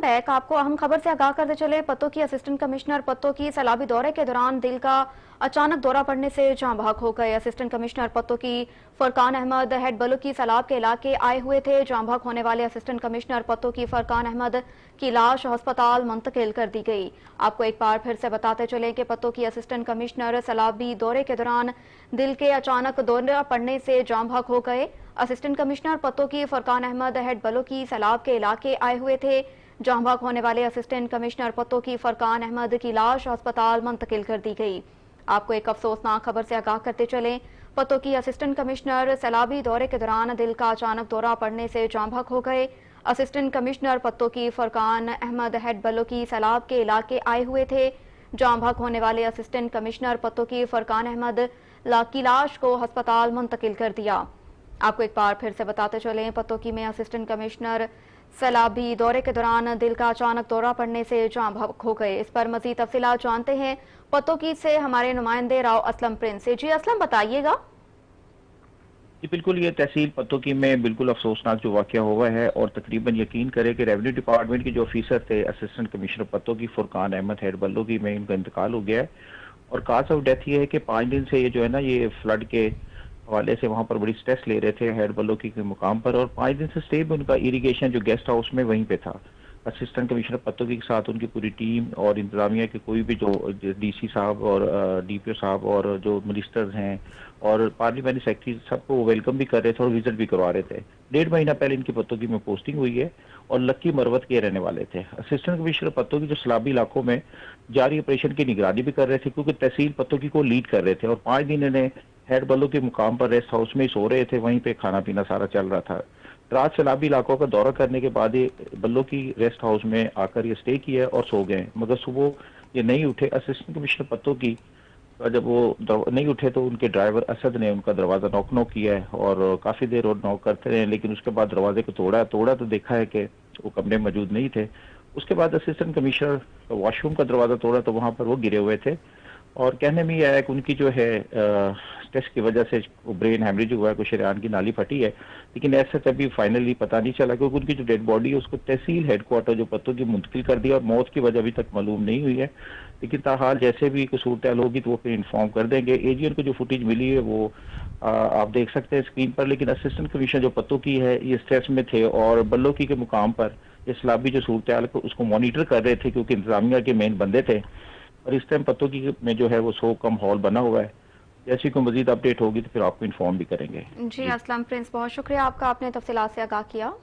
Back. आपको अहम खबर से आगाह करते चले, पत्तो की असिस्टेंट कमिश्नर पत्तो की सैलाबी दौरे के दौरान दिल का अचानक दौरा पड़ने से जाँ बहक हो गए। असिस्टेंट कमिश्नर पत्तो की फरकान अहमद हेड बलू की सैलाब के इलाके आए हुए थे। जाँ बहक होने वाले असिस्टेंट कमिश्नर पत्तो की फरकान अहमद की लाश अस्पताल मुंतकिल कर दी गई। आपको एक बार फिर से बताते चले कि पत्तो की असिस्टेंट कमिश्नर सैलाबी दौरे के दौरान दिल के अचानक दौरा पड़ने से जाँ बहक हो गए। असिस्टेंट कमिश्नर पत्तो की फरकान अहमद हेड बलो की सैलाब के इलाके आए हुए थे। जाँ बहक होने वाले असिस्टेंट कमिश्नर पत्तो की फरकान अहमद की लाश अस्पताल मुंतकिल कर दी गई। आपको एक अफसोसनाक खबर से आगाह करते चले, पत्तो की असिस्टेंट कमिश्नर सैलाबी दौरे के दौरान दिल का अचानक दौरा पड़ने से जाँ बहक हो गए। असिस्टेंट कमिश्नर पत्तो की फरकान अहमद हेड बलो की सैलाब के इलाके आए हुए थे। जाँ बहक होने वाले असिस्टेंट कमिश्नर पत्तो की फरकान अहमद की लाश को अस्पताल मुंतकिल कर दिया। आपको एक बार फिर से बताते चलें, पतोकी में असिस्टेंट कमिश्नर सैलाबी दौरे के दौरान दिल का अचानक दौरा पड़ने से जाँ बहक हो गए। इस पर मजीद तफसीलात जानते हैं पतोकी से हमारे नुमाइंदे राव असलम प्रिंस से। जी असलम, बताइएगा। जी बिल्कुल, ये तहसील पत्तोकी में बिल्कुल अफसोसनाक जो वाक़या हुआ है और तकरीबन यकीन करें कि रेवेन्यू डिपार्टमेंट के जो ऑफिसर थे असिस्टेंट कमिश्नर पत्तोकी फुरकान अहमद हेड बल्लोगी में इनका इंतकाल हो गया है। और काज ऑफ डेथ ये है कि 5 दिन से ये जो है ना, ये फ्लड के हवाले से वहाँ पर बड़ी स्ट्रेस ले रहे थे हेड बल्लोगी के मुकाम पर, और 5 दिन से स्टे भी उनका इरिगेशन जो गेस्ट हाउस में वहीं पे था। असिस्टेंट कमिश्नर पत्तोकी के साथ उनकी पूरी टीम और इंतजामिया के कोई भी जो डीसी साहब और डीपीओ साहब और जो मिनिस्टर्स हैं और पार्लियामेंट्री सेक्रेटरी सबको वेलकम भी कर रहे थे और विजिट भी करवा रहे थे। 1.5 महीना पहले इनकी पत्तोकी में पोस्टिंग हुई है और लक्की मरवत के रहने वाले थे। असिस्टेंट कमिश्नर पत्तोकी जो सैलाबी इलाकों में जारी ऑपरेशन की निगरानी भी कर रहे थे, क्योंकि तहसील पत्तोकी को लीड कर रहे थे, और 5 दिन इन्हें हेड बल्लो के मुकाम पर रेस्ट हाउस में सो रहे थे, वहीं पे खाना पीना सारा चल रहा था। रात सैलाबी इलाकों का दौरा करने के बाद ये बल्लो की रेस्ट हाउस में आकर ये स्टे किया और सो गए, मगर सुबह ये नहीं उठे। असिस्टेंट कमिश्नर पत्तोकी जब वो नहीं उठे तो उनके ड्राइवर असद ने उनका दरवाजा नॉक किया है और काफी देर और नॉक करते रहे, लेकिन उसके बाद दरवाजे को तोड़ा तो देखा है कि वो कमरे में मौजूद नहीं थे। उसके बाद असिस्टेंट कमिश्नर वॉशरूम का दरवाजा तोड़ा तो वहां पर वो गिरे हुए थे, और कहने में ये आया कि उनकी जो है स्ट्रेस की वजह से ब्रेन हेमरेज हुआ है, कुछ शरीयान की नाली फटी है, लेकिन ऐसा कभी फाइनली पता नहीं चला, क्योंकि उनकी जो डेड बॉडी है उसको तहसील हेडक्वार्टर जो पत्तों की मुंतकिल कर दिया और मौत की वजह अभी तक मालूम नहीं हुई है। लेकिन ताहाल जैसे भी कोई सूरत होगी तो वो फिर इन्फॉर्म कर देंगे। एजीएन को जो फुटेज मिली है वो आप देख सकते हैं स्क्रीन पर। लेकिन असिस्टेंट कमिश्नर जो पत्तों की है ये स्ट्रेस में थे और बल्लोकी के मुकाम पर ये सैलाबी जो सूरत हाल को उसको मॉनिटर कर रहे थे, क्योंकि इंतजामिया के मेन बंदे थे, और इस टाइम पत्तों की में जो है वो 100 कम हॉल बना हुआ है। जैसी कोई मजीद अपडेट होगी तो फिर आपको इन्फॉर्म भी करेंगे। जी असलम प्रिंस, बहुत शुक्रिया आपका, आपने तफसीलात से आगाह किया।